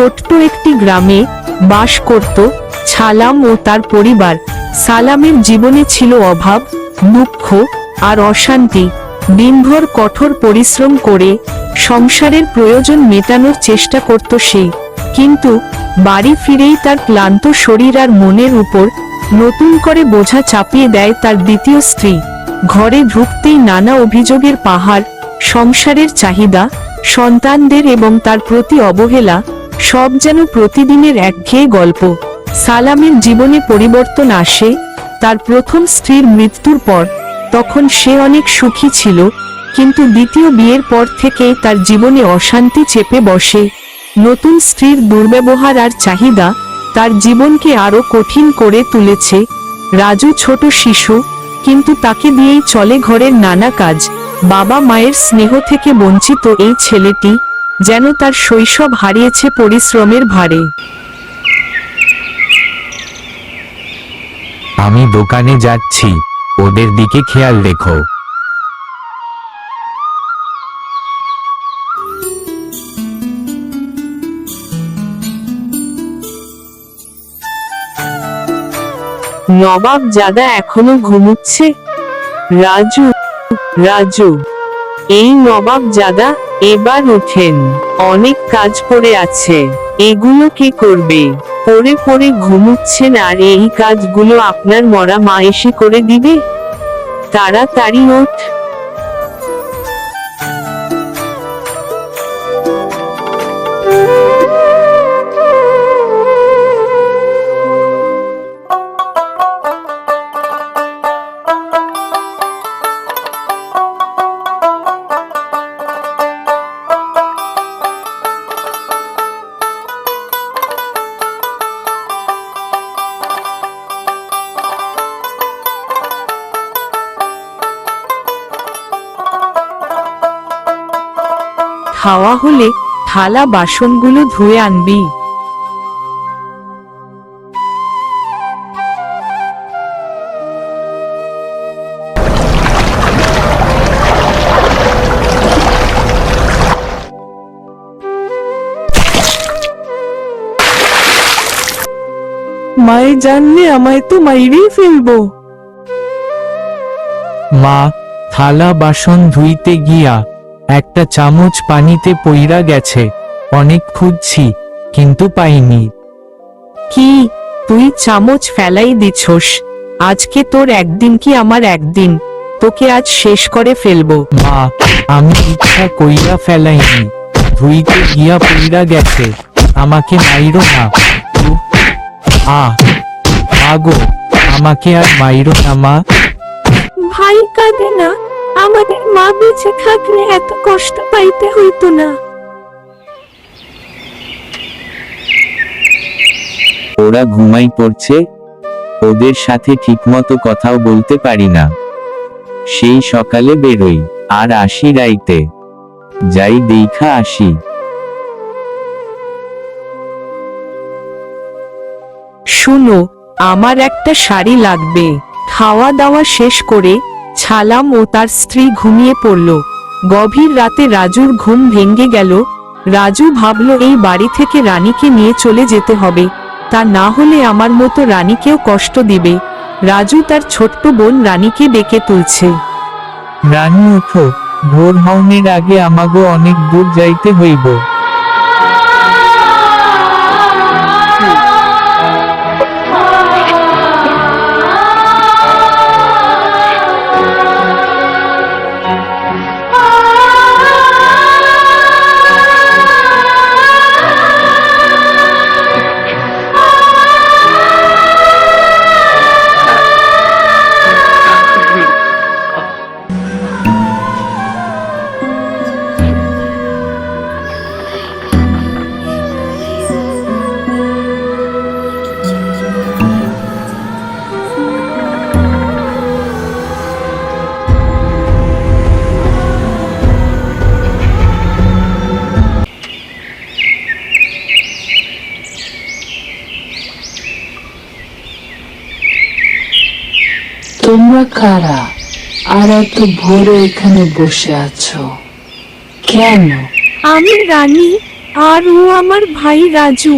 ছোট্ট একটি গ্রামে বাস করত সালাম ও তার পরিবার। সালামের জীবনে ছিল অভাব, দুঃখ আর অশান্তি। দিনভর কঠোর পরিশ্রম করে সংসারের প্রয়োজন মেটানোর চেষ্টা করত সে। কিন্তু বাড়ি ফিরেই তার ক্লান্ত শরীর আর মনের উপর নতুন করে বোঝা চাপিয়ে দেয় তার দ্বিতীয় স্ত্রী। ঘরে ঢুকতেই নানা অভিযোগের পাহাড়, সংসারের চাহিদা, সন্তানদের এবং তার প্রতি অবহেলা, সব যেন প্রতিদিনের একঘেয়ে গল্প। সালামের জীবনে পরিবর্তন আসে তার প্রথম স্ত্রীর মৃত্যুর পর। তখন সে অনেক সুখী ছিল, কিন্তু দ্বিতীয় বিয়ের পর থেকেই তার জীবনে অশান্তি চেপে বসে। নতুন স্ত্রীর দুর্ব্যবহার আর চাহিদা তার জীবনকে আরো কঠিন করে তুলেছে। রাজু ছোট শিশু, কিন্তু তাকে দিয়েই চলে ঘরের নানা কাজ। বাবা মায়ের স্নেহ থেকে বঞ্চিত এই ছেলেটি যেন তার শৈশব হারিয়েছে পরিশ্রমের ভারে। আমি দোকানে যাচ্ছি, ওদের দিকে খেয়াল রেখো। নবাব জাদা এখনো ঘুমুচ্ছে? রাজু, রাজু, এই নবাব জাদা, এবার ওঠেন, অনেক কাজ পড়ে আছে। এগুলো কি করবে? পড়ে পড়ে ঘুমুচ্ছেন আর এই কাজগুলো আপনার মরা মা এসে করে দিবে? তাড়াতাড়ি ওঠ। খাওয়া হলে থালা বাসনগুলো ধুয়ে আনবি। মায়ে জানলে আমায় তো মাইরেই ফেলবো। মা, থালা বাসন ধুইতে গিয়া একটা চামচ পানিতে পইরা গেছে। অনেক খুঁজছি, কিন্তু পাইনি। কি, তুই চামচ ফেলাই দিছস? আজকে তোর একদিন কি আমার একদিন, তোকে আজ শেষ করে ফেলবো। মা, আমি ইচ্ছা কইরা ফেলাইনি, ধুইতে গিয়া পইরা গেছে। আমাকে মাইরো না। আগো, আমাকে আর মাইরো না মা। ভাই কাঁদে না, আমাদের মা বেঁচে থাকলে এত কষ্ট পাইতে হইতো না। ওরা ঘুমাই পড়ছে, ওদের সাথে ঠিকমতো কথাও বলতে পারি না। সেই সকালে বেরোই, আর আসি রাইতে। যাই দেইখা আসি। শুনো, আমার একটা শাড়ি লাগবে। খাওয়া দাওয়া শেষ করে সালাম ও তার স্ত্রী ঘুমিয়ে পড়ল। গভীর রাতে রাজুর ঘুম ভেঙে গেল। রাজু ভাবল এই বাড়ি থেকে রানীকে নিয়ে চলে যেতে হবে, তা না হলে আমার মতো রানীকেও কষ্ট দিবে। রাজু তার ছোট্ট বোন রানীকে ডেকে তুলছে। রানী উঠো, ভোর হওনের আগে আমাগো অনেক দূর যাইতে হইব। তোমরা কারা আর এত ভোরে এখানে বসে আছো কেন? আমি রানী, আর ও আমার ভাই রাজু,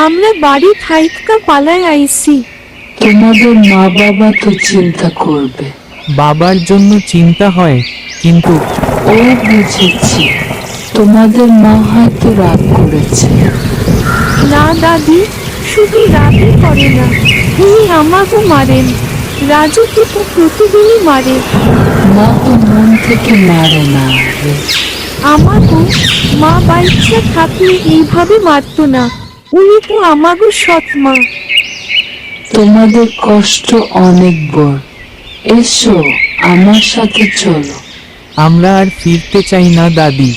আমরা বাড়ি থাইকা পালায় আইছি। তোমাদের মা বাবা তো চিন্তা করবে। বাবার জন্য চিন্তা হয়, কিন্তু ও বুঝেছি, তোমাদের মা হয়তো রাগ করেছে। না দাদি, শুধু রাগই করে না, উনি আমাকেও মারেন। রাজুকে তো প্রতিদিনই মারে। মা তো মন থেকে মারে না রে। আমাকেও মা বাইচ্ছা থাকলে এইভাবে মারতো না। উনি তো আমাগো সৎ মা। তোমাদের কষ্ট অনেক বড়। এসো আমার সাথে চলো। আমরা আর ফিরতে চাই না দাদি।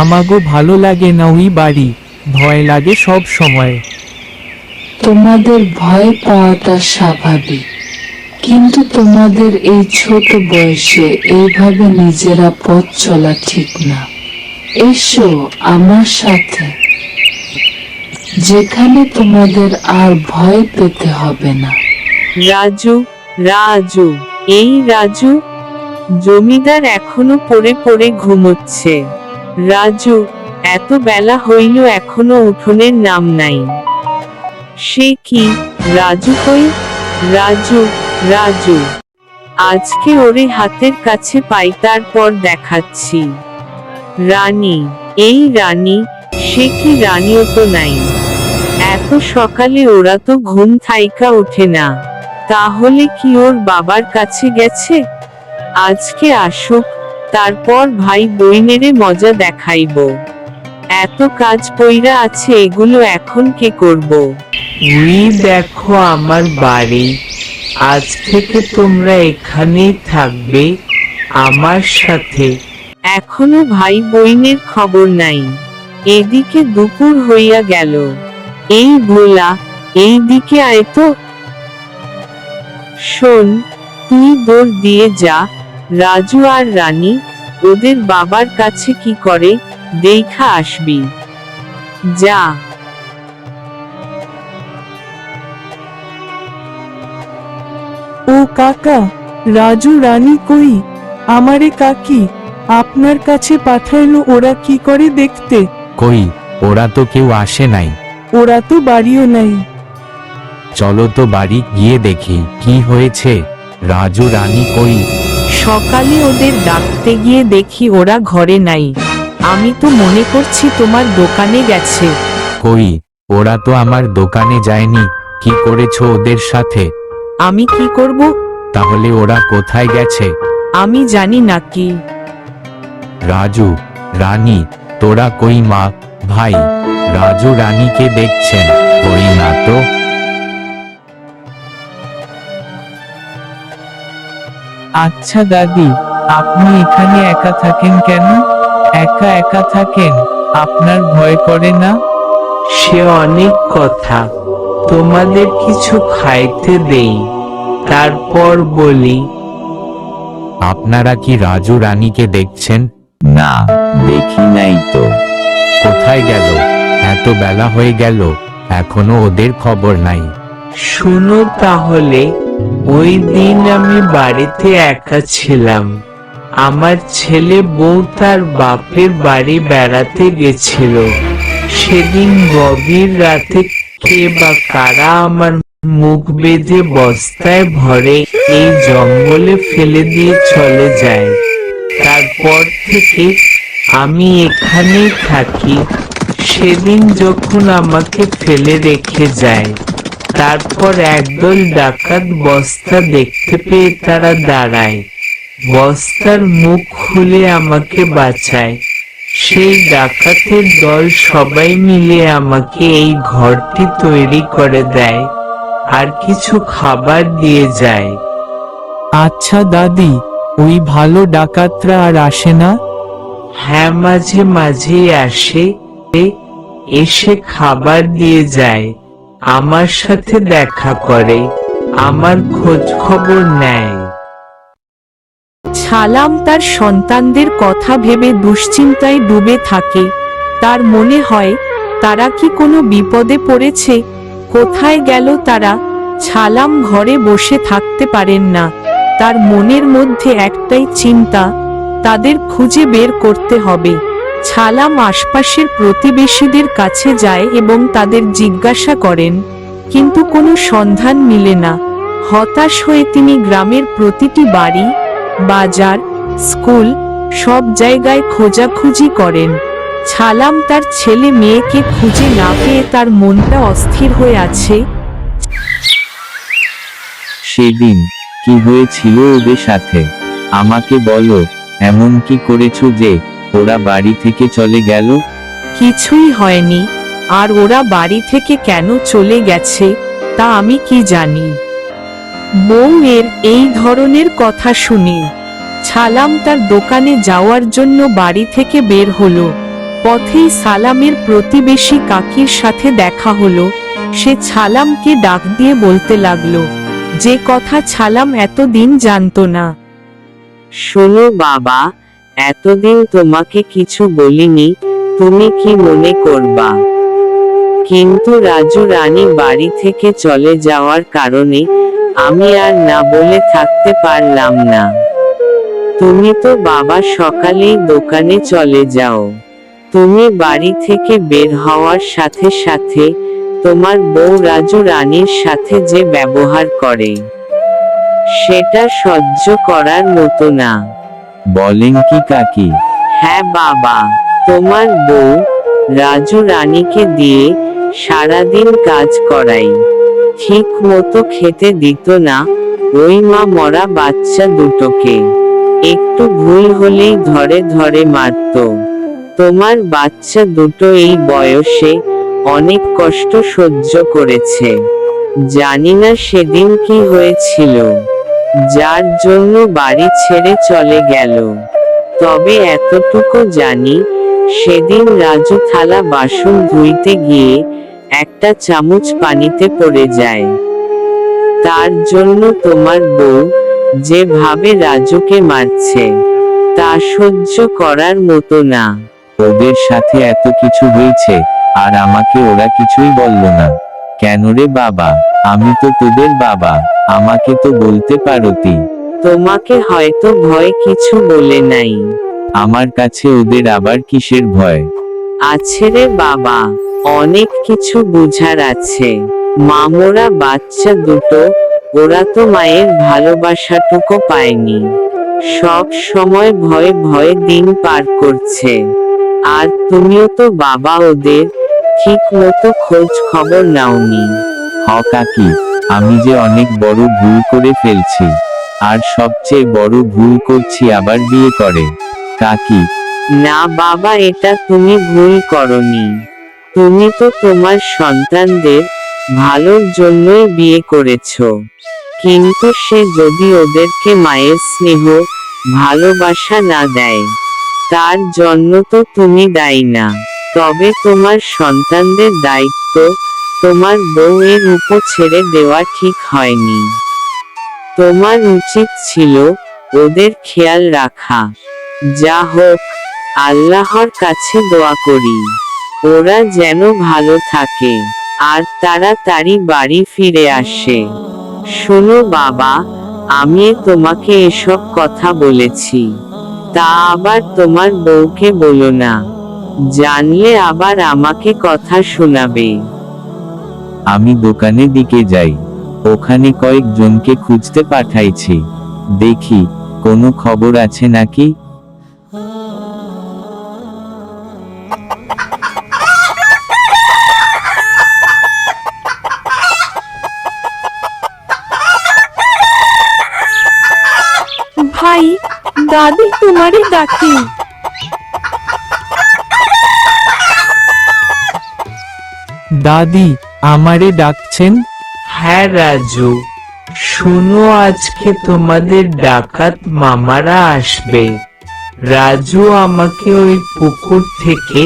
আমাগো ভালো লাগে না ওই বাড়ি, ভয় লাগে সব সময়। তোমাদের ভয় পাওয়াটা স্বাভাবিক, কিন্তু তোমাদের এই ছোট বয়সে এইভাবে নিজেরা পথ চলা ঠিক না। এসো আমার সাথে, যেখানে তোমাদের আর ভয় পেতে হবে না। রাজু, রাজু, এই রাজু। জমিদার এখনো পড়ে পড়ে ঘুমোচ্ছে। রাজু, এত বেলা হইল এখনো উঠোনের নাম নাই। সে কি, রাজু কই? রাজু, রাজু, আজকে ওরে হাতের কাছে পাই, তারপর দেখাচ্ছি। রানী, এই রানী, সে কি, রানীও তো নাই। এত সকালে ওরা তো ঘুম থাইকা ওঠে না। তাহলে কি ওর বাবার কাছে গেছে? আজকে আসুক, তারপর ভাই বইনেরে মজা দেখাইব। এত কাজ পইরা আছে, এগুলো এখন কে করব? উই দেখো আমার বাড়ি। আজ থেকে তোমরা এখানেই থাকবে আমার সাথে। এখনো ভাই বইনের খবর নাই। এদিকে দুপুর হইয়া গেল। এই ভোলা, এই দিকে আয় তো। শোন, তুই দৌড় দিয়ে যা। রাজু আর রানী ওদের বাবার কাছে কি করে দেখা আসবি। যা। ও কাকা, রাজু রানী কই? আমারে কাকি আপনার কাছে পাঠাইলো, ওরা কি করে দেখতে? কই, ওরা তো কেউ আসে নাই। ওরা তো বাড়িও নাই। চলো তো বাড়ি গিয়ে দেখি কি হয়েছে। রাজু রানী কই? সকালে ওদের ডাকতে গিয়ে দেখি ওরা ঘরে নাই। আমি তো মনে করছি তোমার দোকানে গেছে। কই, ওরা তো আমার দোকানে যায়নি। কি করেছো ওদের সাথে? আমি কি করব? তাহলে ওরা কোথায় গেছে? আমি জানি নাকি। রাজু, রানী, তোরা কই? মা, ভাই, রাজু রানীকে দেখছেন? কই না তো। আচ্ছা দাদি, আপনি এখানে একা থাকেন কেন? একা একা থাকেন, আপনার ভয় করে না? সে অনেক কথা। তোমাদের কিছু খাইতে দেই, তারপর বলি। আপনারা কি রাজু রানীকে দেখছেন? না, দেখি নাই তো। কোথায় গেল? এত বেলা হয়ে গেল, এখনো ওদের খবর নাই। শুনো তাহলে, ওই দিন আমি বাড়িতে একা ছিলাম। আমার ছেলে বউ তার বাপের বাড়ি বেড়াতে গেছিল। সেদিন গভীর রাতে কে বা কারা আমার মুখ বেঁধে বস্তায় ভরে এই জঙ্গলে ফেলে দিয়ে চলে যায়। তারপর থেকে আমি এখানেই থাকি। সেদিন যখন আমাকে ফেলে রেখে যায়, তারপর একদল ডাকাত বস্তা দেখতে পেয়ে তারা দাঁড়ায়। বস্তার মুখ খুলে আমাকে বাঁচায়। সেই ডাকাতের দল সবাই মিলে আমাকে এই ঘরটি তৈরি করে দেয়, আর কিছু খাবার দিয়ে যায়। আচ্ছা দাদি, ওই ভালো ডাকাতরা আর আসে না? হ্যাঁ, মাঝে মাঝেই আসে। এসে খাবার দিয়ে যায়, আমার সাথে দেখা করে, আমার খোঁজ খবর নেয়। ছালাম তার সন্তানদের কথা ভেবে দুশ্চিন্তায় ডুবে থাকে। তার মনে হয় তারা কি কোনো বিপদে পড়েছে। কোথায় গেল তারা? ছালাম ঘরে বসে থাকতে পারেন না। তার মনের মধ্যে একটাই চিন্তা, তাদের খুঁজে বের করতে হবে। ছালাম আশপাশের প্রতিবেশীদের কাছে যায় এবং তাদের জিজ্ঞাসা করেন, কিন্তু কোনো সন্ধান মিলে না। হতাশ হয়ে তিনি গ্রামের প্রতিটি বাড়ি, বাজার, স্কুল সব জায়গায় খোঁজাখুঁজি করেন। ছালাম তার ছেলে মেয়েকে খুঁজে না পেয়ে তার মনটা অস্থির হয়ে আছে। সেদিন কি হয়েছিল ওদের সাথে? আমাকে বলো, এমন কি করেছো যে ওরা বাড়ি থেকে চলে গেল? কিছুই হয়নি, আর ওরা বাড়ি থেকে কেন চলে গেছে তা আমি কি জানি। বউ এর এই ধরনের কথা শুনে ছালাম তার দোকানে যাওয়ার জন্য বাড়ি থেকে বের হলো। পথেই সালামের প্রতিবেশী কাকির সাথে দেখা হলো। সে ছালামকে ডাক দিয়ে বলতে লাগলো যে কথা ছালাম এতদিন জানতো না। শোনো বাবা, এতদিন তোমাকে কিছু বলিনি, তুমি কি মনে করবা? কিন্তু রাজু রানী বাড়ি থেকে চলে যাওয়ার কারণে আমি আর না বলে থাকতে পারলাম না। তুমি তো বাবা সকালেই দোকানে চলে যাও। তুমি বাড়ি থেকে বের হওয়ার সাথে সাথে তোমার বউ রাজু রানীর সাথে যে ব্যবহার করে সেটা সহ্য করার মতো না। বলেন কি কাকি? হ্যাঁ বাবা, তোমার বউ রাজু রানীকে দিয়ে সারাদিন কাজ করাই, ঠিক মতো খেতে দিত না। ওই মা মরা বাচ্চা দুটোকে একটু ভুল হলেই ধরে ধরে মারত। তোমার বাচ্চা দুটো এই বয়সে অনেক কষ্ট সহ্য করেছে। জানি না সেদিন কি হয়েছিল, যার জন্য বাড়ি ছেড়ে চলে গেল। তবে এতটুকু জানি, সেদিন রাজু থালা বাসন ধুইতে গিয়ে একটা চামচ পানিতে পড়ে যায়। তার জন্য তোমার বউ যেভাবে রাজুকে মারছে তা সহ্য করার মতো না। ওদের সাথে এত কিছু হয়েছে আর আমাকে ওরা কিছুই বলল না কেন রে বাবা? আমি তো তোদের বাবা, আমাকে তো বলতে পারতি। তোমাকে হয়তো ভয় কিছু বলে নাই। আমার কাছে ওদের আবার কিসের ভয়? আছে রে বাবা, অনেক কিছু বুঝার আছে। মামরা বাচ্চা দুটো, ওরা তো মায়ের ভালোবাসাটুকু পায়নি। সব সময় ভয়ে ভয়ে দিন পার করছে। আর তুমিও তো বাবা ওদের ঠিক মতো খোঁজ খবর নাওনি। হ কাকি, আমি যে অনেক বড় ভুল করে ফেলছি। আর সবচেয়ে বড় ভুল করছি আবার বিয়ে করে। কাকি, না বাবা, এটা তুমি ভুল করনি। তুমি তো তোমার সন্তানদের ভালোর জন্যই বিয়ে করেছো। কিন্তু সে যদি ওদেরকে মায়ের স্নেহ ভালোবাসা না দেয়, তার জন্য তো তুমি দায়ী না। তবে তোমার সন্তানদের দায়িত্ব তোমার বউয়ের উপর ছেড়ে দেওয়া ঠিক হয়নি। তোমার উচিত ছিল ওদের খেয়াল রাখা। যা হোক, আল্লাহর কাছে দোয়া করি ওরা যেন ভালো থাকে আর তাড়াতাড়ি বাড়ি ফিরে আসে। শোনো বাবা, আমি তোমাকে এসব কথা বলেছি, তা আবার তোমার বউকে বলো না, জানলে আবার আমাকে কথা শোনাবে। আমি দোকানের দিকে যাই। ওখানে কয়েকজনকে খুঁজতে পাঠাইছি, দেখি কোনো খবর আছে নাকি। ভাই, দাদি তোমারে ডাকে। দাদি আমারে ডাকছেন? হ্যাঁ রাজু, শুনো, আজকে তোমাদের ডাকাত মামারা আসবে। রাজু, আমাকে ওই পুকুর থেকে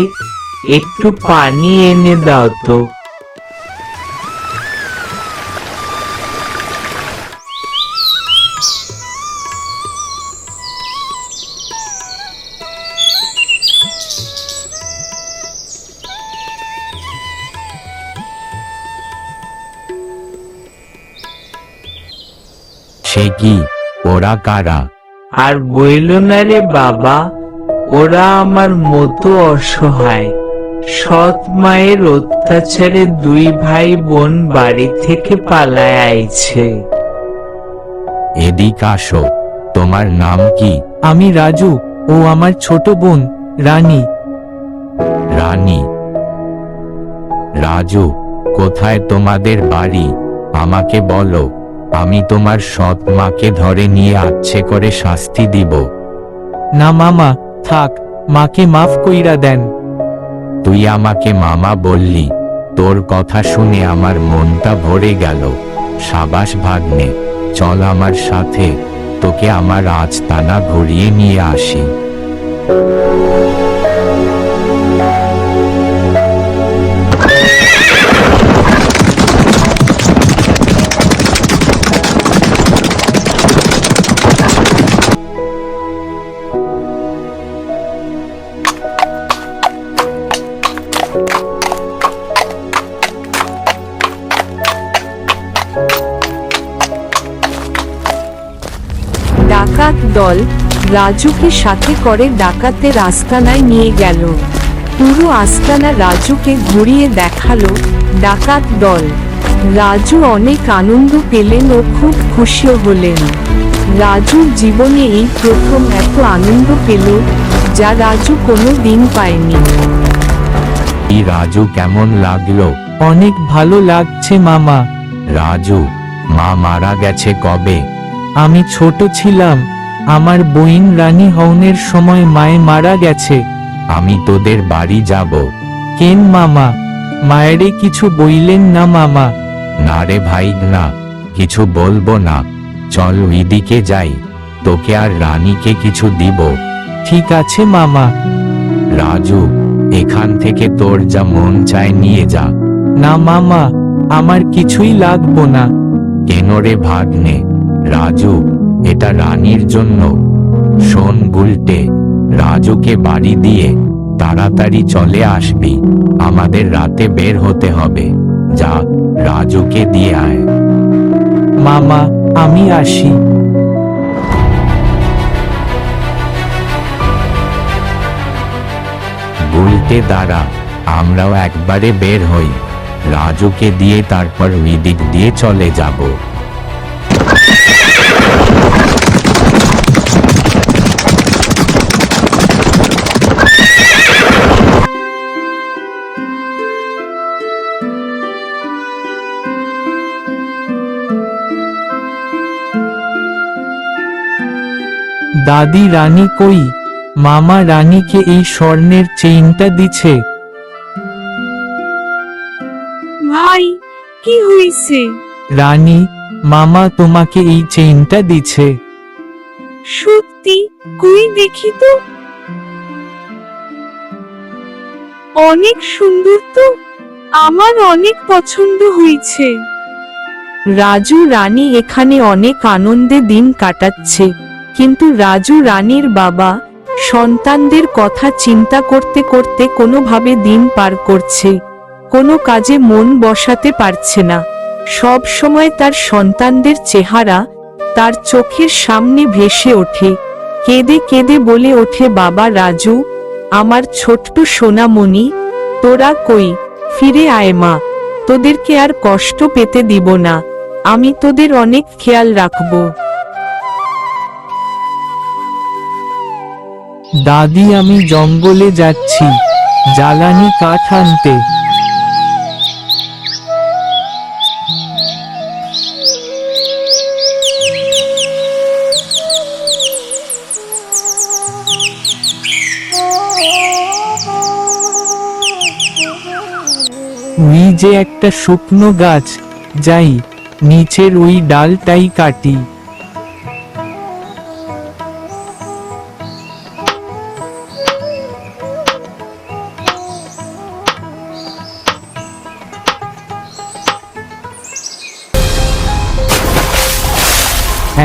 একটু পানি এনে দাও তো। সে কি? ওরা কারা? আর বইল না রে বাবা, ওরা আমার মতো অসহায়। সৎ মায়ের অত্যাচারে দুই ভাই বোন বাড়ি থেকে পালায় আইছে। এদিক আসো, তোমার নাম কি? আমি রাজু, ও আমার ছোট বোন রানী। রানী। রাজু, কোথায় তোমাদের বাড়ি? আমাকে বলো, আমি তোমার সৎ মাকে ধরে নিয়ে আচ্ছে করে শাস্তি দিব। না মামা, থাক, মাকে মাফ কইরা দেন। তুই আমাকে মামা বললি, তোর কথা শুনে আমার মনটা ভরে গেল। সাবাস ভাগ্নে, চল আমার সাথে, তোকে আমার আস্তানা ঘুরিয়ে নিয়ে আসি। ডাকাত দল রাজুকে সাথে করে ডাকাতের আস্তানায় নিয়ে গেল। পুরো আস্তানা রাজুকে ঘুরিয়ে দেখালো ডাকাত দল। রাজু অনেক আনন্দ পেলেন ও খুব খুশিও হলেন। রাজুর জীবনে এই প্রথম এত আনন্দ পেল, যা রাজু কোনো দিন পায়নি। এই রাজু, কেমন লাগলো? অনেক ভালো লাগছে মামা। রাজু, মা মারা গেছে কবে? আমি ছোট ছিলাম, আমার বইন রানী হওনের সময় মায়ে মারা গেছে। আমি তোদের বাড়ি যাব। কেন মামা, মায়েরে কিছু বইলেন না মামা? না রে ভাই, না, কিছু বলবো না। চল ওইদিকে যাই, তোকে আর রানীকে কিছু দিব। ঠিক আছে মামা। রাজু, এখান থেকে তোর যা মন চায় নিয়ে যা। না মামা, আমার কিছুই লাগবো না। কেন রে ভাগ্নে? রাজু, এটা রানীর জন্য। শোন গুলটে, রাজুকে বাড়ি দিয়ে তাড়াতাড়ি চলে আসবি। আমাদের রাতে বের হতে হবে। যা, রাজুকে দিয়ে আয়। মামা, আমি আসি। গুলটে দাঁড়া, আমরাও একবারে বের হই। রাজুকে দিয়ে তারপর ওই দিক দিয়ে চলে যাব। দাদি, রানী কই? মামা রানীকে এই স্বর্ণের চেইনটা দিছে। ভাই, কি হইছে? রানী, মামা তোমাকে এই চেইনটা দিছে। সত্যি? কই দেখি তো। অনেক সুন্দর তো, আমার অনেক পছন্দ হয়েছে। রাজু রানী এখানে অনেক আনন্দে দিন কাটাচ্ছে, কিন্তু রাজু রানীর বাবা সন্তানদের কথা চিন্তা করতে করতে কোনোভাবে দিন পার করছে। কোনো কাজে মন বসাতে পারছে না। সব সময় তার সন্তানদের চেহারা তার চোখের সামনে ভেসে ওঠে। কেঁদে কেঁদে বলে ওঠে, বাবা রাজু, আমার ছোট্ট সোনামণি, তোরা কই? ফিরে আয় মা, তোদেরকে আর কষ্ট পেতে দিব না। আমি তোদের অনেক খেয়াল রাখবো। দাদি, আমি জঙ্গলে যাচ্ছি জ্বালানি কাঠ আনতে। ওই যে একটা শুকনো গাছ, যাই নিচের ওই ডালটাই কাটি।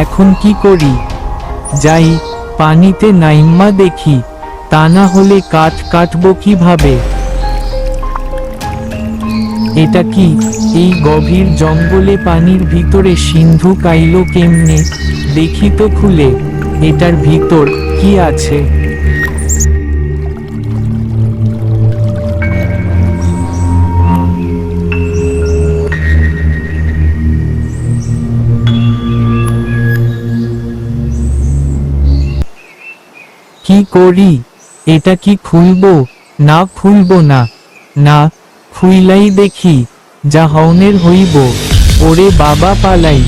এখন কি করি? যাই পানিতে নাইম্মা দেখি, তা না হলে কাঠ কাটবো কিভাবে? এটা কি? এই গভীর জঙ্গলে পানির ভিতরে সিন্ধু কাইলো কেমনে? দেখি তো খুলে, এটার ভিতর কি আছে। কি করি? এটা কি খুলবো না খুলবো না? না, খুইলাই দেখি, যা হওনের হইব। ওরে বাবা, পালাই।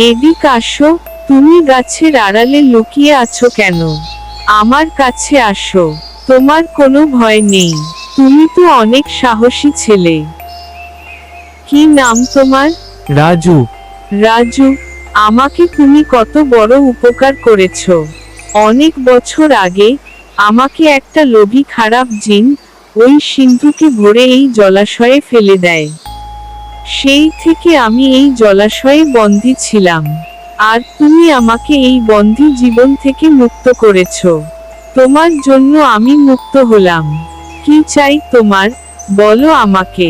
এদিক আসো। তুমি গাছের আড়ালে লুকিয়ে আছো কেন? আমার কাছে আসো। তোমার কোনো ভয় নেই। তুমি তো অনেক সাহসী ছেলে। কি নাম তোমার? রাজু। রাজু, আমাকে তুমি কত বড় উপকার করেছো। অনেক বছর আগে আমাকে একটা লোভী খারাপ জিন ওই সিন্ধুকে ভরে এই জলাশয়ে ফেলে দেয়। সেই থেকে আমি এই জলাশয়ে বন্দী ছিলাম। আর তুমি আমাকে এই বন্দী জীবন থেকে মুক্ত করেছো। তোমার জন্য আমি মুক্ত হলাম। কি চাই তোমার, বলো আমাকে।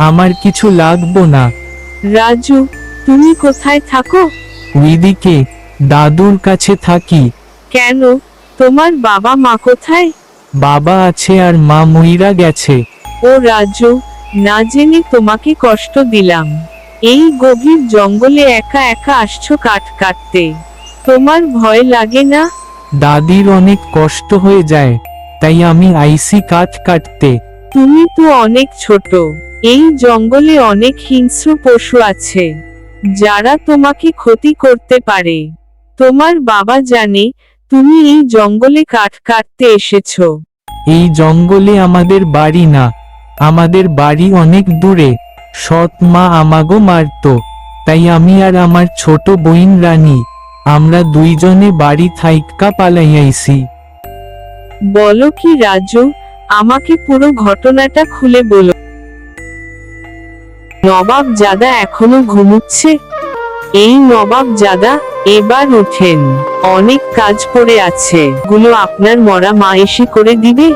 আমার কিছু লাগবো না। রাজু, তুমি কোথায় থাকো? ওইদিকে দাদুর কাছে থাকি। কেন, তোমার বাবা মা কোথায়? বাবা আছে আর মা মইরা গেছে। ও রাজু, না জেনে তোমাকে কষ্ট দিলাম। এই গভীর জঙ্গলে একা একা আসছো কাঠ কাটতে। তোমার ভয় লাগে না? দাদির অনেক কষ্ট হয়ে যায়, তাই আমি আইসি কাঠ কাটতে। তুমি তো অনেক ছোট। এই জঙ্গলে অনেক হিংস্র পশু আছে, যারা তোমাকে ক্ষতি করতে পারে। তোমার বাবা জানে তুমি এই জঙ্গলে কাঠ কাটতে এসেছো। এই জঙ্গলে আমাদের বাড়ি না, আমাদের বাড়ি অনেক দূরে। সৎ মা আমাগো মারতো, তাই আমি আর আমার ছোট বইন রানী, আমরা দুইজনে বাড়ি থাইক্কা পালাইয়াইছি। বলো কি রাজু, আমাকে পুরো ঘটনাটা খুলে বলো। নবাব জাদা এখনো ঘুমুচ্ছে? এই নবাব জাদা, এবার উঠেন। অনেক কাজ পড়ে আছে, গুলো আপনার মরা মা এসে করে দিবে।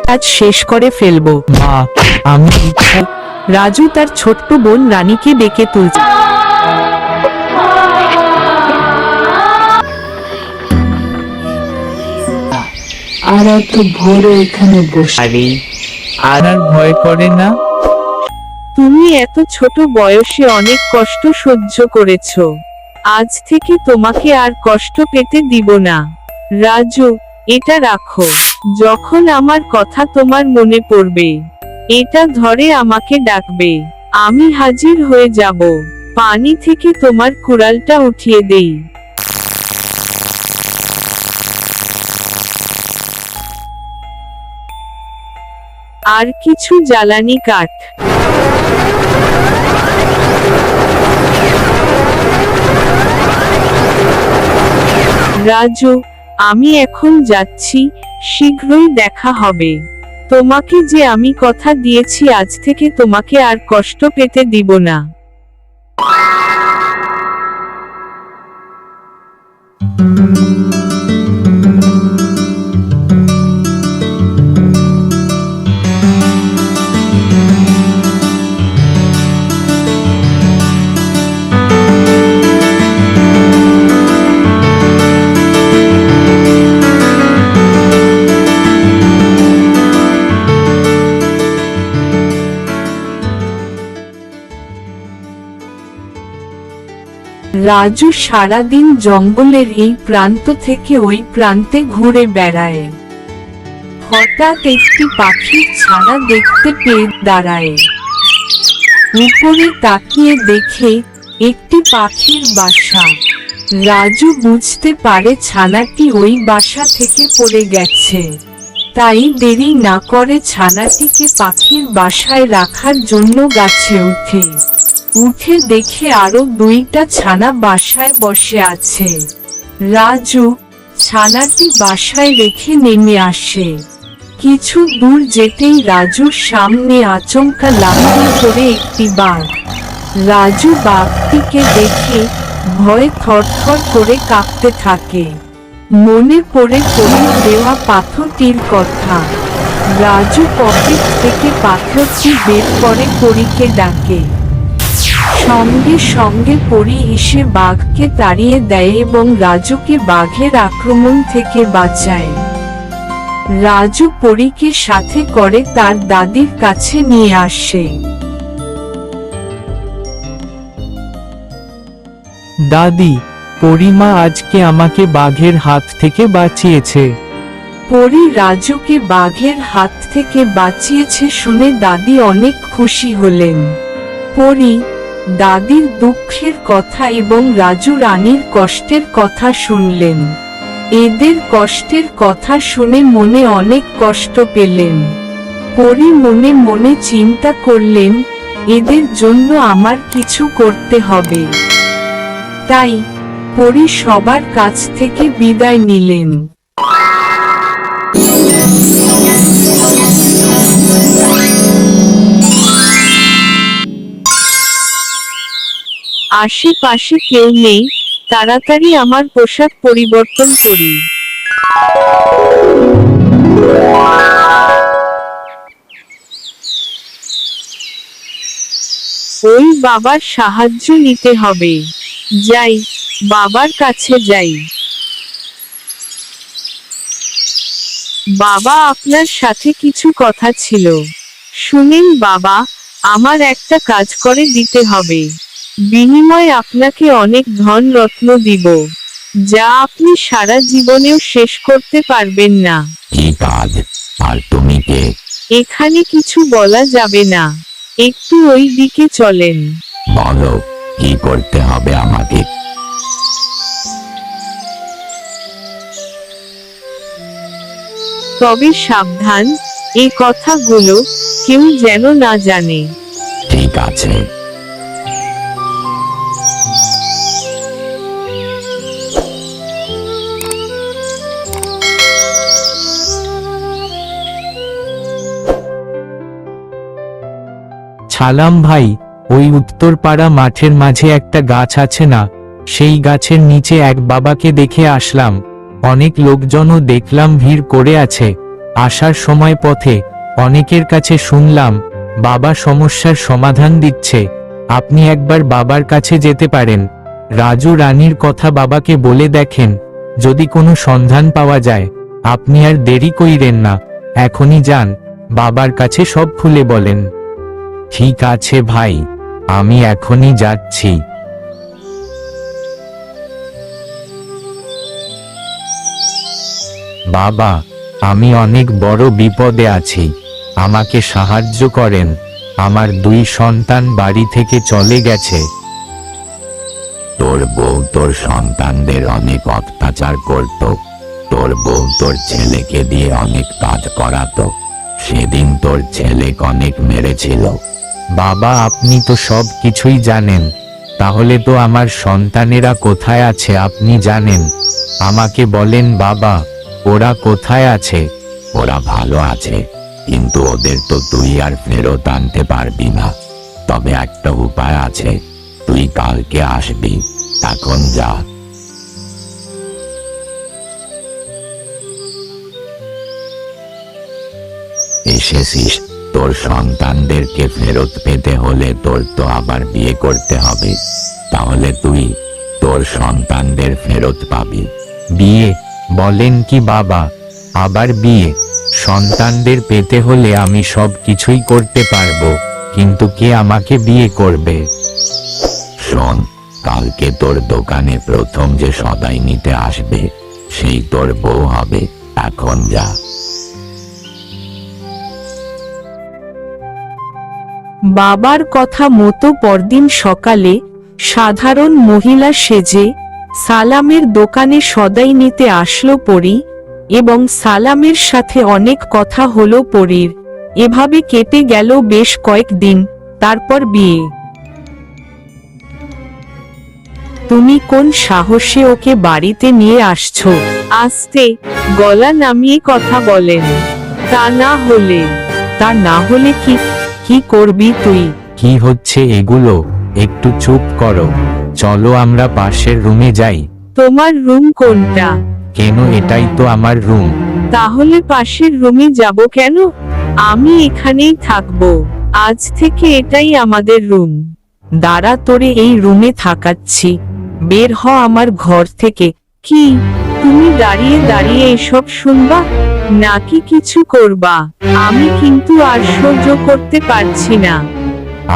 কাজ শেষ করে ফেলবো। মা, আমি ইচ্ছা। রাজু তার ছোট্ট বোন রানীকে ডেকে তুলছে। আর এত ভোরে এখানে বসে আরে আর আর ভয় করে না? তুমি এত ছোট বয়সে অনেক কষ্ট সহ্য করেছো। আজ থেকে তোমাকে আর কষ্ট পেতে দিব না। রাজু, এটা রাখো। যখন আমার কথা তোমার মনে পড়বে, এটা ধরে আমাকে ডাকবে। আমি হাজির হয়ে যাব। পানি থেকে তোমার কুড়ালটা উঠিয়ে দেই। আর কিছু জ্বালানি কাঠ। রাজু, আমি এখন যাচ্ছি, শীঘ্রই দেখা হবে। তোমাকে যে আমি কথা দিয়েছি আজ থেকে তোমাকে আর কষ্ট পেতে দিব না। রাজু সারাদিন জঙ্গলের এই প্রান্ত থেকে ওই প্রান্তে ঘুরে বেড়ায়। হঠাৎ একটি পাখির ছানা দেখতে পেয়ে দাঁড়ায়। উপরে তাকিয়ে দেখে একটি পাখির বাসা। রাজু বুঝতে পারে ছানাটি ওই বাসা থেকে পড়ে গেছে। তাই দেরি না করে ছানাটিকে পাখির বাসায় রাখার জন্য গাছে উঠে দেখে আরো দুইটা ছানা বাসায় বসে আছে। রাজু ছানাটি বাসায় রেখে নেমে আসে। কিছু দূর যেতেই রাজুর সামনে আচমকা লাফিয়ে পড়ে একটি বাঘ। রাজু বাঘটিকে দেখে ভয়ে থরথর করে কাঁপতে থাকে। মনে পড়ে পড়ে দেওয়া পাথরটির কথা। রাজু পকেট থেকে পাথরটি বের করে পরীকে ডাকে। সঙ্গে সঙ্গে পরী এসে বাঘকে তাড়িয়ে দেয় এবং রাজুকে বাঘের আক্রমণ থেকে বাঁচায়। রাজু পরীকে সাথে করে তার দাদির কাছে নিয়ে আসে। দাদি, পরিমা আজকে আমাকে বাঘের হাত থেকে বাঁচিয়েছে। পরী রাজুকে বাঘের হাত থেকে বাঁচিয়েছে শুনে দাদি অনেক খুশি হলেন। পরী দাদির দুঃখের কথা এবং রাজু রানীর কষ্টের কথা শুনলেন। এদের কষ্টের কথা শুনে মনে অনেক কষ্ট পেলেন। পরী মনে মনে চিন্তা করলেন, এদের জন্য আমার কিছু করতে হবে। তাই পরী সবার কাছ থেকে বিদায় নিলেন। আশেপাশে কেউ নেই, তাড়াতাড়ি আমার পোশাক পরিবর্তন করি। ওই বাবার সাহায্য নিতে হবে। যাই, বাবার কাছে যাই। বাবা, আপনার সাথে কিছু কথা ছিল। শুনেন বাবা, আমার একটা কাজ করে দিতে হবে। বিনিময়ে আপনাকে অনেক ধন রত্ন দিব, যা আপনি সারা জীবনেও শেষ করতে পারবেন না। কি কাজ? আর তুমি কে? এখানে কিছু বলা যাবে না, একটু ওই দিকে চলেন। বলো, কি করতে হবে আমাকে? তবে সাবধান, এই কথাগুলো কেউ যেন না জানে। ঠিক আছে। ছালাম ভাই, ওই উত্তরপাড়া মাঠের মাঝে একটা গাছ আছে না, সেই গাছের নিচে এক বাবাকে দেখে আসলাম। অনেক লোকজনও দেখলাম ভিড় করে আছে। আসার সময় পথে অনেকের কাছে শুনলাম বাবা সমস্যার সমাধান দিচ্ছে। আপনি একবার বাবার কাছে যেতে পারেন। রাজু রানীর কথা বাবাকে বলে দেখেন, যদি কোনো সন্ধান পাওয়া যায়। আপনি আর দেরি কইরেন না, এখনই যান, বাবার কাছে সব খুলে বলেন। ঠিক আছে ভাই, আমি এখনই যাচ্ছি। বাবা, আমি অনেক বড় বিপদে আছি, আমাকে সাহায্য করেন। আমার 2 সন্তান বাড়ি থেকে চলে গেছে। তোর বউ তোর সন্তানদের অনেক অত্যাচার করত। তোর বউ তোর ছেলেকে দিয়ে অনেক কাজ করাতো। সেদিন তোর ছেলে অনেক মেরেছিল। বাবা, আপনি তো সব কিছুই জানেন, তাহলে তো আমার সন্তানেরা কোথায় আছে আপনি জানেন। আমাকে বলেন বাবা, ওরা কোথায় আছে? ওরা ভালো আছে, কিন্তু ওদের তো তুই আর ফেরত আনতে পারবি না। তবে একটা উপায় আছে, তুই কালকে আসবি, এখন যা। এসেছিস? তোর সন্তানদেরকে ফেরত পেতে হলে তোর তো আবার বিয়ে করতে হবে, তাহলে তুই তোর সন্তানদের ফেরত পাবি। বিয়ে বলেন কি বাবা? আবার বিয়ে? সন্তানদের পেতে হলে আমি সব কিছুই করতে পারবো, কিন্তু কে আমাকে বিয়ে করবে? শোন, কালকে তোর দোকানে প্রথম যে সদাই নিতে আসবে, সেই তোর বউ হবে। এখন যা। বাবার কথা মতো পরদিন সকালে সাধারণ মহিলা সেজে সালামের দোকানে সদাই নিতে আসলো পরী, এবং সালামের সাথে অনেক কথা হলো পরীর। এভাবে কেটে গেল বেশ কয়েকদিন, তারপর বিয়ে। তুমি কোন সাহসে ওকে বাড়িতে নিয়ে আসছো? আস্তে গলা নামিয়ে কথা বলেন। তা না হলে কি করবি তুই? কি হচ্ছে এগুলো? একটু চুপ করো, চলো আমরা পাশের রুমে যাই। তোমার রুম কোনটা? কেন, এটাই তো আমার রুম। তাহলে পাশের রুমে যাব কেন? আমি এখানেই থাকবো, আজ থেকে এটাই আমাদের রুম। দাঁড়া, তোরে এই রুমে থাকাচ্ছি, বের হ আমার ঘর থেকে। কি, তুমি দাঁড়িয়ে দাঁড়িয়ে এসব শুনবা নাকি কিছু করবা? আমি কিন্তু আর সহ্য করতে পারছি না।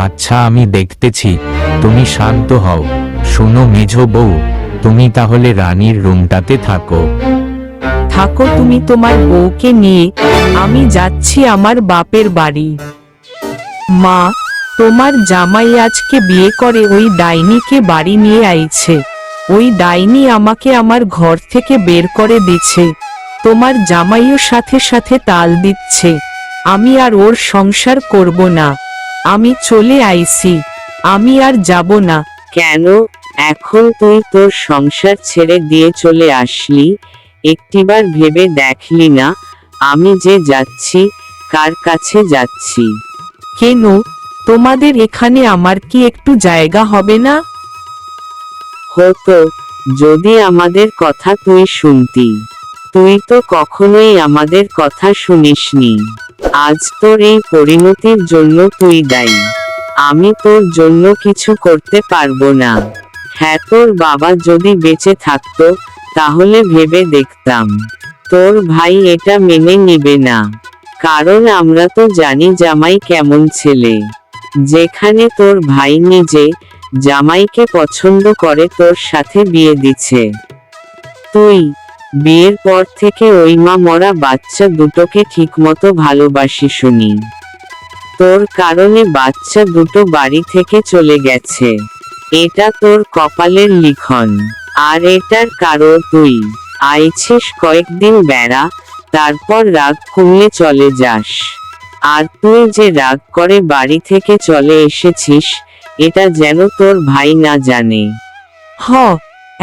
আচ্ছা, আমি দেখতেছি, তুমি শান্ত হও। শোনো মেঝো বউ, তুমি তাহলে রানীর রুমটাতে থাকো। থাকো তুমি তোমার বউকে নিয়ে, আমি যাচ্ছি আমার বাপের বাড়ি। মা, তোমার জামাই আজকে বিয়ে করে ওই ডাইনিকে বাড়ি নিয়ে আইছে। ওই ডাইনি আমাকে আমার ঘর থেকে বের করে দিচ্ছে। তোমার জামাইও সাথে সাথে তাল দিচ্ছে। আমি আর ওর সংসার করব না, আমি চলে আইছি, আমি আর যাব না। কেন এখন তুই তোর সংসার ছেড়ে দিয়ে চলে আসলি? একটিবার ভেবে দেখলি না আমি যে যাচ্ছি, কার কাছে যাচ্ছি? কেন, তোমাদের এখানে আমার কি একটু জায়গা হবে না? হতো যদি আমাদের কথা তুই শুনতি। তুই তো কখনোই আমাদের কথা শুনিসনি। আজ তোর এই পরিণতির জন্য তুই দায়ী। আমি তোর জন্য কিছু করতে পারবো না। হ্যাঁ, তোর বাবা যদি বেঁচে থাকতো তাহলে ভেবে দেখতাম। তোর ভাই এটা মেনে নিবে না, কারণ আমরা তো জানি জামাই কেমন ছেলে। যেখানে তোর ভাই নিজে জামাইকে পছন্দ করে তোর সাথে বিয়ে দিচ্ছে, তুই বিয়ের পর থেকে ওই মা মরা বাচ্চা দুটোকে ঠিকমতো ভালোবাসি শুনি। তোর কারণে বাচ্চা দুটো বাড়ি থেকে চলে গেছে। এটা তোর কপালের লিখন। আর এটার কারণ তুই আইছিস কয়েকদিন বেড়া, তারপর রাগ কমলে চলে যাস। আর তুই যে রাগ করে বাড়ি থেকে চলে এসেছিস, এটা যেন তোর ভাই না জানে। হ,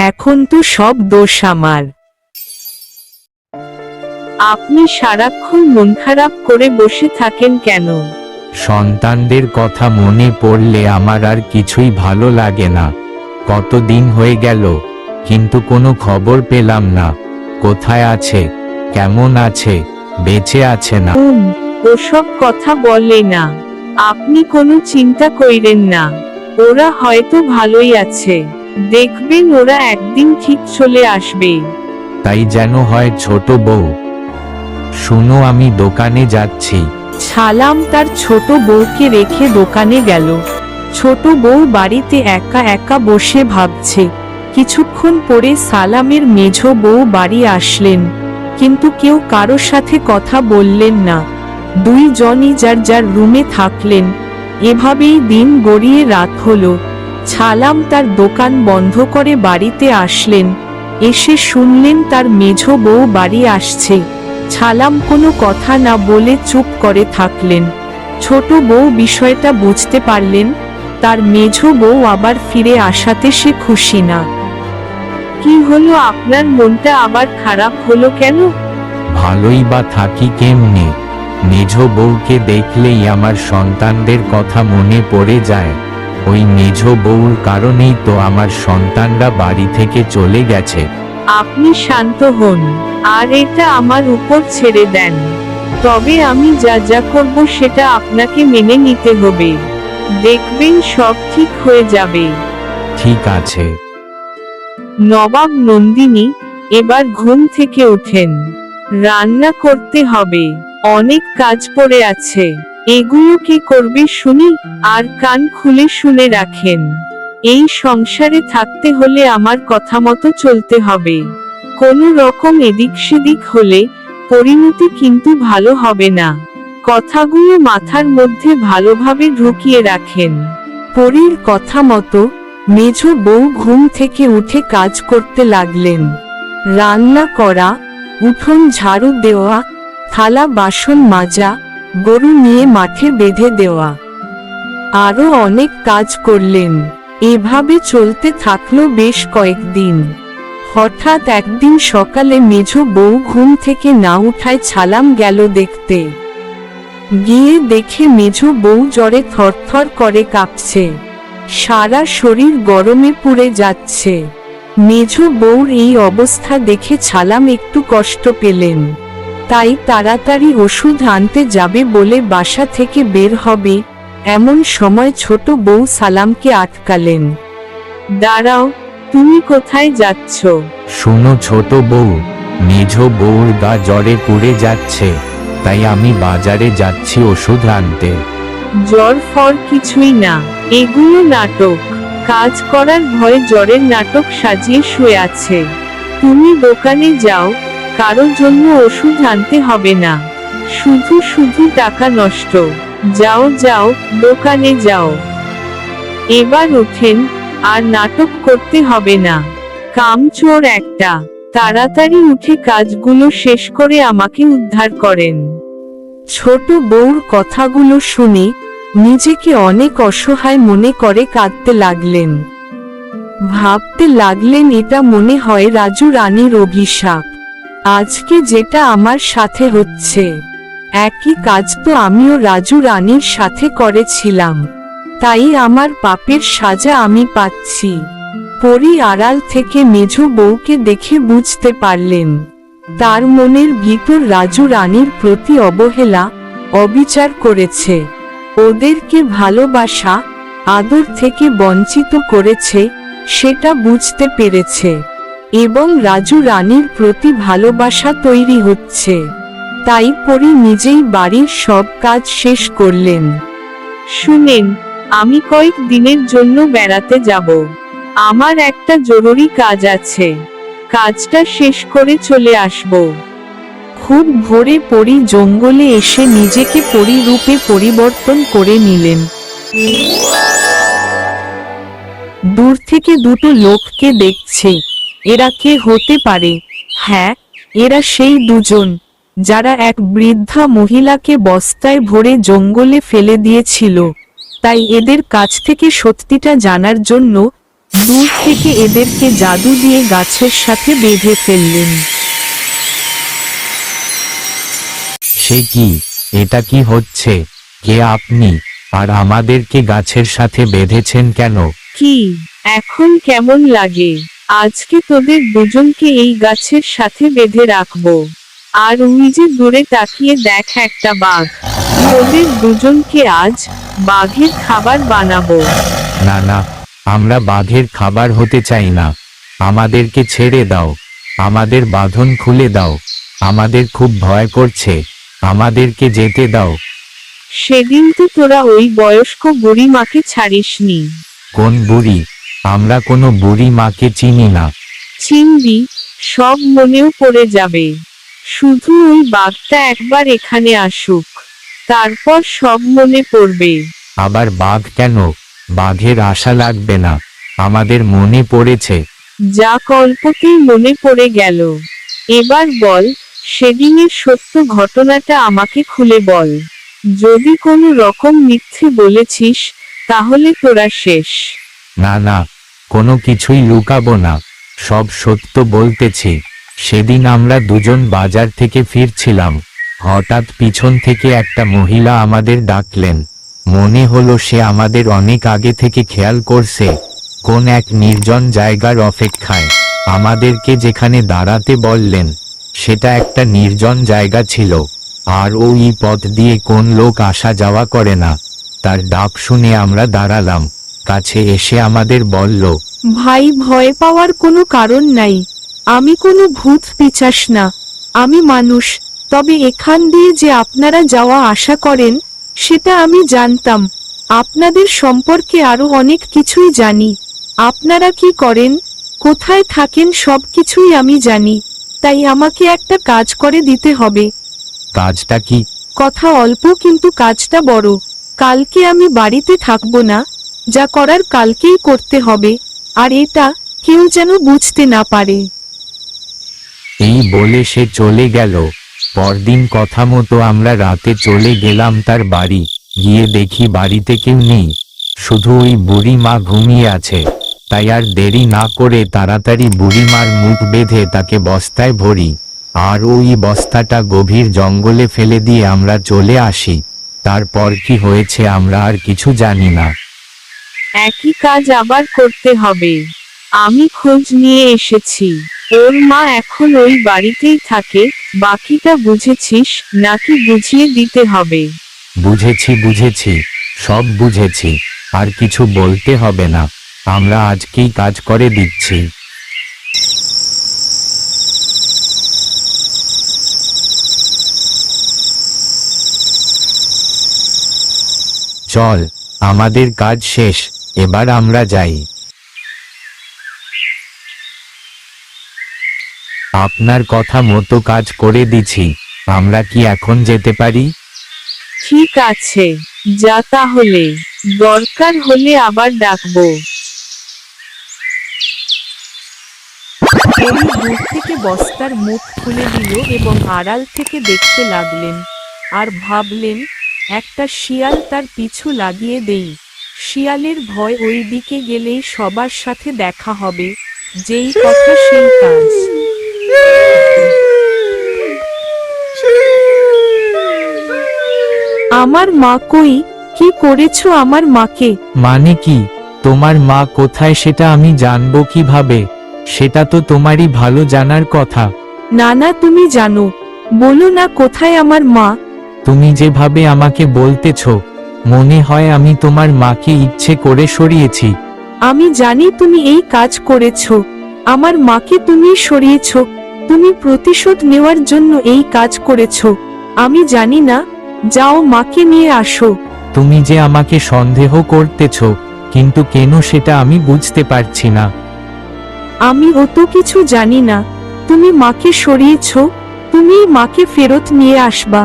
এখন তো সব দোষ আমার। আপনি সারাক্ষণ মন খারাপ করে বসে থাকেন কেন? সন্তানদের কথা মনে পড়লে আমার আর কিছুই ভালো লাগে না। কতদিন হয়ে গেল, কিন্তু কোনো খবর পেলাম না। কোথায় আছে, কেমন আছে, বেঁচে আছে না? ওসব কথা বলে না, আপনি কোনো চিন্তা কইরেন না। ওরা হয়তো ভালোই আছে, দেখবেন ওরা একদিন ঠিক চলে আসবে। তাই যেন হয় ছোট বউ। শুনো, আমি দোকানে যাচ্ছি। ছালাম তার ছোট বউকে রেখে দোকানে গেল। ছোট বউ বাড়িতে একা একা বসে ভাবছে। কিছুক্ষণ পরে সালামের মেঝো বউ বাড়ি আসলেন, কিন্তু কেউ কারো সাথে কথা বললেন না। দুইজনই যার যার রুমে থাকলেন। এভাবেই দিন গড়িয়ে রাত হলো। ছালাম তার দোকান বন্ধ করে বাড়িতে আসলেন। এসে শুনলেন তার মেঝো বউ বাড়ি আসছে। ছালাম কোনো কথা না বলে চুপ করে থাকলেন। ছোট বউ বিষয়টা বুঝতে পারলেন। তার মেঝো বউ আবার ফিরে আসাতে সে খুশি না। কি হলো, আপনার মনটা আবার খারাপ হলো কেন? ভালোই বা থাকি কেমনে? মেঝো বউকে দেখলেই আমার সন্তানদের কথা মনে পড়ে যায়। ওই মেঝো বউর কারণেই তো আমার সন্তানরা বাড়ি থেকে চলে গেছে। আপনি শান্ত হন, আর এটা আমার উপর ছেড়ে দেন। তবে আমি যা যা করব সেটা আপনাকে মেনে নিতে হবে। দেখবেন সব ঠিক হয়ে যাবে। ঠিক আছে। নবাব নন্দিনী এবার ঘুম থেকে ওঠেন। রান্না করতে হবে, অনেক কাজ পড়ে আছে। এগুলো কে করবে শুনি? আর কান খুলে শুনে রাখেন, এই সংসারে থাকতে হলে আমার কথা মতো চলতে হবে। কোনো রকম এদিক সেদিক হলে পরিণতি কিন্তু ভালো হবে না। কথাগুলো মাথার মধ্যে ভালোভাবে ঢুকিয়ে রাখেন। পরীর কথা মতো মেঝো বউ ঘুম থেকে উঠে কাজ করতে লাগলেন। রান্না করা, উঠোন ঝাড়ু দেওয়া, থালা বাসন মাজা, গরু নিয়ে মাঠে বেঁধে দেওয়া, আরো অনেক কাজ করলেন। এভাবে চলতে থাকলো বেশ কয়েকদিন। হঠাৎ একদিন সকালে মেঝো বউ ঘুম থেকে না উঠায় ছালাম গেল দেখতে। গিয়ে দেখে মেঝো বউ জ্বরে থরথর করে কাঁপছে, সারা শরীর গরমে পুড়ে যাচ্ছে। মেঝো বউর এই অবস্থা দেখে ছালাম একটু কষ্ট পেলেন। তাই তাড়াতাড়ি ওষুধ আনতে যাবে বলে বাসা থেকে বের হবে, এমন সময় ছোট বউ সালামকে আটকালেন। দাঁড়াও, তুমি কোথায় যাচ্ছ? শোনো ছোট বউ, মেঝ বউর গা জ্বরে পুড়ে যাচ্ছে, তাই আমি বাজারে যাচ্ছি ওষুধ আনতে। জ্বর ফর কিছুই না, এগুলো নাটক। কাজ করার ভয়ে জ্বরের নাটক সাজিয়ে শুয়ে আছে। তুমি দোকানে যাও, কারোর জন্য ওষুধ আনতে হবে না। শুধু শুধু টাকা নষ্ট। যাও যাও, দোকানে যাও। এবার ওঠেন, আর নাটক করতে হবে না। কামচোর একটা। তাড়াতাড়ি উঠে কাজগুলো শেষ করে আমাকে উদ্ধার করেন। ছোট বউর কথাগুলো শুনে নিজেকে অনেক অসহায় মনে করে কাঁদতে লাগলেন। ভাবতে লাগলেন, এটা মনে হয় রাজু রানীর অভিশাপ। আজকে যেটা আমার সাথে হচ্ছে, একই কাজ তো আমিও রাজু রানীর সাথে করেছিলাম, তাই আমার পাপের সাজা আমি পাচ্ছি। পরী আড়াল থেকে মেঝ বউকে দেখে বুঝতে পারলেন তার মনের ভিতর রাজু রানীর প্রতি অবহেলা, অবিচার করেছে, ওদেরকে ভালোবাসা, আদর থেকে বঞ্চিত করেছে, সেটা বুঝতে পেরেছে। এবং রাজু রানীর প্রতি ভালোবাসা তৈরি হচ্ছে। তাই পরী নিজেই বাড়ির সব কাজ শেষ করলেন। শুনেন, আমি কয়েক দিনের জন্য বেড়াতে যাব। আমার একটা জরুরি কাজ আছে, কাজটা শেষ করে চলে আসব। খুব ভোরে পরী জঙ্গলে এসে নিজেকে পরী রূপে পরিবর্তন করে নিলেন। দূর থেকে দুটো লোককে দেখছে। এরা কে হতে পারে? হ্যাঁ, এরা সেই দুজন যারা এক বৃদ্ধা মহিলাকে বস্তায় ভরে জঙ্গলে ফেলে দিয়েছিল। তাই এদের কাছ থেকে সত্যিটা জানার জন্য দূর থেকে এদেরকে জাদু দিয়ে গাছের সাথে বেঁধে ফেললেন। সে কি? এটা কি হচ্ছে? কে আপনি? আর আমাদেরকে গাছের সাথে বেঁধেছেন কেন? কি এখন কেমন লাগে? আজকে তোদের দুজনকে এই গাছের সাথে বেঁধে রাখবো। আর ওই যে দূরে তাকিয়ে দেখ একটা বাঘ, ওদের দুজনকে আজ বাঘের খাবার বানাবো। না না, আমরা বাঘের খাবার হতে চাই না। আমাদেরকে ছেড়ে দাও, আমাদের বাঁধন খুলে দাও। আমাদের খুব ভয় করছে, আমাদেরকে যেতে দাও। সেদিন তো তোরা ওই বয়স্ক বুড়ি মাকে ছাড়িসনি। কোন বুড়ি? আমরা কোনো বুড়ি মাকে চিনি না। চিনবি, সব মনেও পড়ে যাবে। শুধু ওই বাঘটা একবার এখানে আসুক, তারপর সব মনে পড়বে। আবার বাঘ কেন? বাঘের আশা লাগবে না, আমাদের মনে পড়েছে। যা কল্পতেই মনে পড়ে গেল। এবার বল, সেদিনের সত্য ঘটনাটা আমাকে খুলে বল। যদি কোনো রকম মিথ্যে বলেছিস, তাহলে তোরা শেষ। না না, কোনো কিছুই লুকাবো না, সব সত্য বলতেছি। সেদিন আমরা দুজন বাজার থেকে ফিরছিলাম, হঠাৎ পিছন থেকে একটা মহিলা আমাদের ডাকলেন। মনে হলো সে আমাদের অনেক আগে থেকে খেয়াল করছে। কোন এক নির্জন জায়গার অপেক্ষায় আমাদেরকে যেখানে দাঁড়াতে বললেন, সেটা একটা নির্জন জায়গা ছিল। আর ওই পথ দিয়ে কোন লোক আসা যাওয়া করে না। তার ডাক শুনে আমরা দাঁড়ালাম। কাছে এসে আমাদের বলল, ভাই, ভয় পাওয়ার কোনো কারণ নাই। আমি কোনো ভূত পিশাচ না, আমি মানুষ। তবে এখান দিয়ে যে আপনারা যাওয়া আশা করেন, সেটা আমি জানতাম। আপনাদের সম্পর্কে আরো অনেক কিছুই জানি। আপনারা কি করেন, কোথায় থাকেন, সবকিছুই আমি জানি। তাই আমাকে একটা কাজ করে দিতে হবে। কাজটা কি? কথা অল্প কিন্তু কাজটা বড়। কালকে আমি বাড়িতে থাকবো না, যা করার কালকেই করতে হবে। আর এটা কেউ যেন বুঝতে না পারে। এই বলে সে চলে গেল। পরদিন কথা মতো আমরা রাতে চলে গেলাম তার বাড়ি। গিয়ে দেখি বাড়িতে কেউ নেই, শুধু ওই বুড়ি মা ঘুমিয়ে আছে। তাই আর দেরি না করে তাড়াতাড়ি বুড়ি মার মুখ বেঁধে তাকে বস্তায় ভরি। আর ওই বস্তাটা গভীর জঙ্গলে ফেলে দিয়ে আমরা চলে আসি। তারপর কি হয়েছে আমরা আর কিছু জানি না। একই কাজ আবার করতে হবে। আমি খোঁজ নিয়ে এসেছি, ওর মা এখন ওই বাড়িতেই থাকে। বাকিটা বুঝেছিস নাকি বুঝিয়ে দিতে হবে? বুঝেছি বুঝেছি, সব বুঝেছি, আর কিছু বলতে হবে না, আমরা আজকেই কাজ করে দিচ্ছি। চল, আমাদের কাজ শেষ, এবার আমরা যাই। আপনার কথা মতো কাজ করে দিছি, আমরা কি এখন যেতে পারি? ঠিক আছে, যা তাহলে, দরকার হলে আবার ডাকবো। পরী দূর থেকে বস্তার মুখ খুলে দিল এবং আড়াল থেকে দেখতে লাগলেন, আর ভাবলেন একটা শিয়াল তার পিছু লাগিয়ে দেই। শিয়ালের ভয় ওই দিকে গেলেই সবার সাথে দেখা হবে, যেই কথা সেই কাজ। আমার মা কই? কি করেছো আমার মাকে? মানে কি? তোমার মা কোথায় সেটা আমি জানবো কিভাবে? সেটা তো তোমারই ভালো জানার কথা। না না, তুমি জানো, বলো না কোথায় আমার মা। তুমি যেভাবে আমাকে বলতেছো, মনে হয় আমি তোমার মাকে ইচ্ছে করে সরিয়েছি। আমি জানি তুমি এই কাজ করেছো, আমার মাকে তুমি সরিয়েছো, তুমি প্রতিশোধ নেওয়ার জন্য এই কাজ করেছো। আমি জানি না, যাও মাকে নিয়ে আসো। তুমি যে আমাকে সন্দেহ করতেছো, কিন্তু কেন সেটা আমি বুঝতে পারছি না। আমি অত কিছু জানি না, তুমি মাকে সরিয়েছো, তুমি মাকে ফেরত নিয়ে আসবা।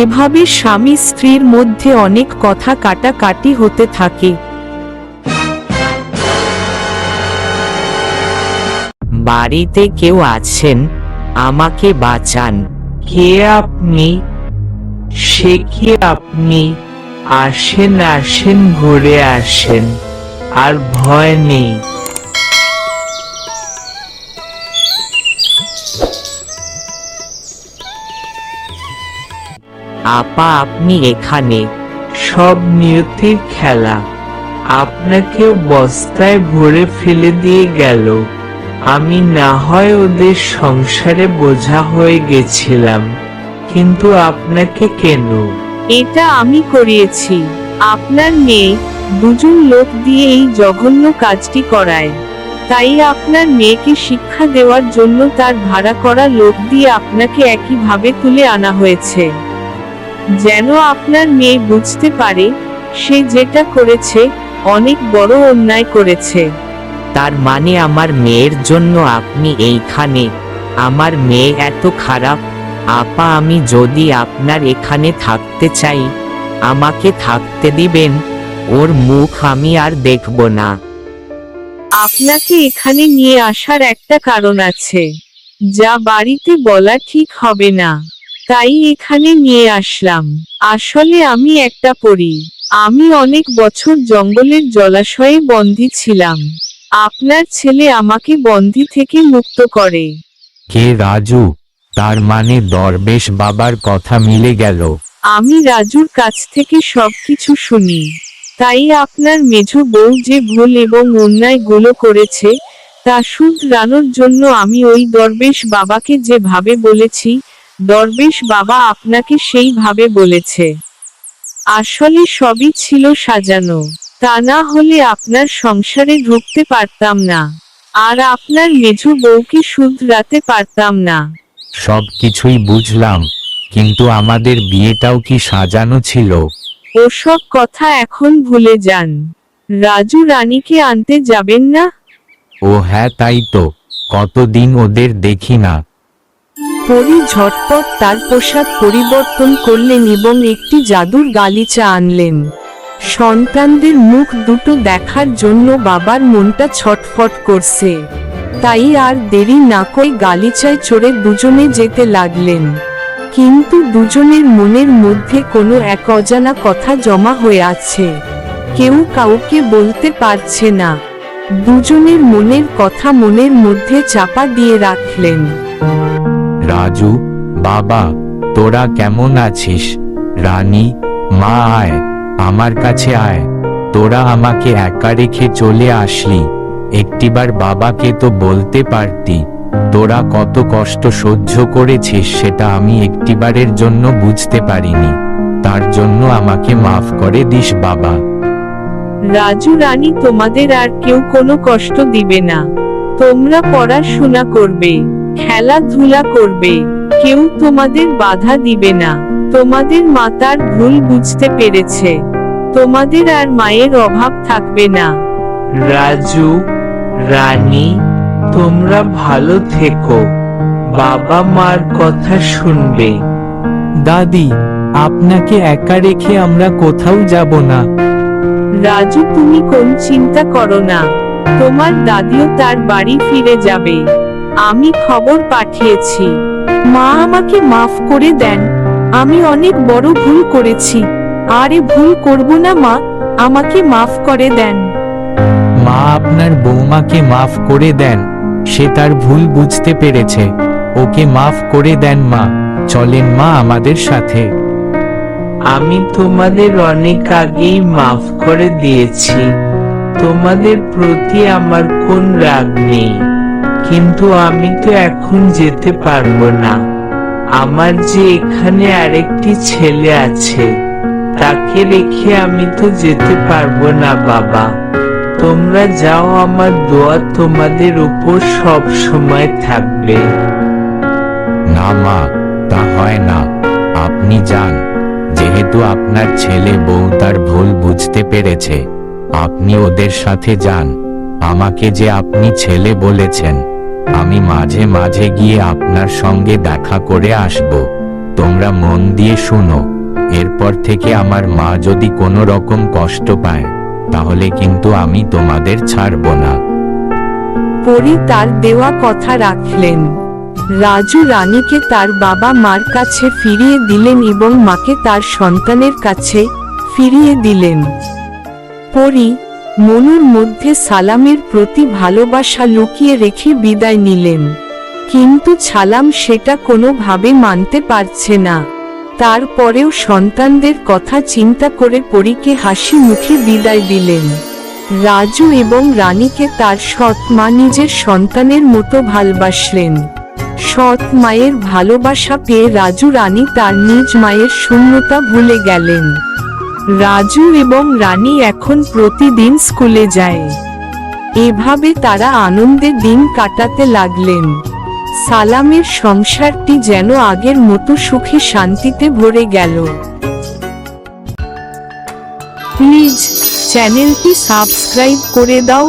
এভাবে স্বামী স্ত্রীর মধ্যে অনেক কথা কাটাকাটি হতে থাকে। বাড়িতে কেউ আছেন? আমাকে বাঁচান। কে আপনি? সে কি আপনি? আসেন আসেন, ঘুরে আসেন, আর ভয় নেই। আপা, আপনি এখানে? সব নিয়তির খেলা, আপনাকে বস্তায় ভরে ফেলে দিয়ে গেল। আমি না হয় ওদের সংসারে বোঝা হয়ে গেছিলাম, কিন্তু আপনাকে কেন? এটা আমি করিয়েছি। আপনার মেয়ে দুজন লোক দিয়ে এই জঘন্য কাজটি করায়, তাই আপনার মেয়েকে শিক্ষা দেওয়ার জন্য তার ভাড়া করা লোক দিয়ে আপনাকে একইভাবে তুলে আনা হয়েছে, যেন আপনার মেয়ে বুঝতে পারে সে যেটা করেছে অনেক বড় অন্যায় করেছে। তার মানে আমার মেয়ের জন্য আপনি এইখানে? আমার মেয়ে এত খারাপ? আপা, আমি যদি আপনার এখানে থাকতে চাই, আমাকে থাকতে দিবেন? ওর মুখ আমি আর দেখব না। আপনাকে এখানে নিয়ে আসার একটা কারণ আছে, যা বাড়িতে বলা ঠিক হবে না, তাই এখানে নিয়ে আসলাম। আসলে আমি একটা পরী। আমি অনেক বছর জঙ্গলের জলাশয়ে বন্দী ছিলাম। আপনার ছেলে আমাকে বন্দী থেকে মুক্ত করে। কে রাজু? তার মানে দরবেশ বাবার কথা মিলে গেল। আমি রাজুর কাছ থেকে সবকিছু শুনি, তাই আপনার মেঝো বউ যে ভুল এবং অন্যায়গুলো করেছে তা শুধরানোর জন্য আমি ওই দরবেশ বাবাকে যেভাবে বলেছি, দরবেশ বাবা আপনাকে সেইভাবে বলেছে। আসলে সবই ছিল সাজানো, তা না হলে আপনার সংসারে ঢুকতে পারতাম না, আর আপনার মেঝো বউকে শুধরাতে পারতাম না। সব কিছুই বুঝলাম, কিন্তু আমাদের বিয়েটাও কি সাজানো ছিল? ওসব কথা এখন ভুলে যান। রাজু রানীকে আনতে যাবেন না? ও হ্যাঁ, তাই তো, কতদিন ওদের দেখি না। পরী ঝটপট তার পোশাক পরিবর্তন করলেন এবং একটি জাদুর গালিচা আনলেন। সন্তানদের মুখ দুটো দেখার জন্য বাবার মনটা ছটফট করছে, তাই আর দেরি না করে গালিচায় চড়ে দুজনে যেতে লাগলেন। কিন্তু দুজনের মনের মধ্যে কোনো এক অজানা কথা জমা হয়ে আছে, কেউ কাউকে বলতে পারছে না। দুজনের মনের কথা মনের মধ্যে চাপা দিয়ে রাখলেন। রাজু, বাবা, তোরা কেমন আছিস? রানী, মা, আয়, আমার কাছে আয়। তোরা আমাকে একা রেখে চলে আসলি, একটিবার বাবাকে তো বলতে পারতি। তোরা কত কষ্ট সহ্য করেছিস সেটা আমি একটিবারের জন্য বুঝতে পারিনি। তার জন্য আমাকে মাফ করে দিস বাবা। রাজু রানী তোমাদের আর কেউ কোনো কষ্ট দিবে না। তোমরা পড়াশোনা করবে, খেলাধুলা করবে, কেউ তোমাদের বাধা দিবে না। তোমাদের মা তার ভুল বুঝতে পেরেছে, তোমাদের আর মায়ের অভাব থাকবে না। রাজু, রানী, তোমরা ভালো থেকো, বাবা মার কথা শুনবে। দাদি, আপনাকে একা রেখে আমরা কোথাও যাব না। রাজু তুমি কোন চিন্তা করো না, তোমার দাদিও তার বাড়ি ফিরে যাবে। আমি খবর পাঠিয়েছি। মা আমাকে মাফ করে দেন, আমি অনেক বড় ভুল করেছি। আরে ভুল করব না মা, আমাকে মাফ করে দেন। মা আপনার বৌমাকে মাফ করে দেন, সে তার ভুল বুঝতে পেরেছে, ওকে মাফ করে দেন মা। চলেন মা আমাদের সাথে। আমি তোমাদের অনেক আগেই মাফ করে দিয়েছি, তোমাদের প্রতি আমার কোন রাগ নেই। কিন্তু আমি তো এখন যেতে পারবো না। আমার যে এখানে আরেকটি ছেলে আছে, তাকে রেখে আমি তো যেতে পারবো না বাবা। তোমরা যাও, আমার দোয়া তোমাদের উপর সব সময় থাকবে। না মা, তা হয় না, আপনি যান। যেহেতু আপনার ছেলে বউ তার ভুল বুঝতে পেরেছে, আপনি ওদের সাথে যান। আমাকে যে আপনি ছেলে বলেছেন, আমি মাঝে মাঝে গিয়ে আপনার সঙ্গে দেখা করে আসব। তোমরা মন দিয়ে শুনো, এরপর থেকে আমার মা যদি কোনো রকম কষ্ট পায়, তাহলে কিন্তু আমি তোমাদের ছাড়ব না। পরি তার দেওয়া কথা রাখলেন। রাজু রানীকে তার বাবা মার কাছে ফিরিয়ে দিলেন এবং মাকে তার সন্তানের কাছে ফিরিয়ে দিলেন। পরি মনুর মধ্যে সালামের প্রতি ভালোবাসা লুকিয়ে রেখে বিদায় নিলেন, কিন্তু সালাম সেটা কোনোভাবে মানতে পারছে না। তারপরেও সন্তানদের কথা চিন্তা করে পরীকে হাসি মুখে বিদায় দিলেন। রাজু এবং রানীকে তার সৎ মা নিজের সন্তানের মতো ভালোবাসলেন। সৎ মায়ের ভালোবাসা পেয়ে রাজু রানী তার নিজ মায়ের শূন্যতা ভুলে গেলেন। রাজু এবং রানী এখন প্রতিদিন স্কুলে যায়। এভাবে তারা আনন্দে দিন কাটাতে লাগলেন। সালামের সংসারটি যেন আগের মতো সুখে শান্তিতে ভরে গেল। প্লিজ চ্যানেলটি সাবস্ক্রাইব করে দাও।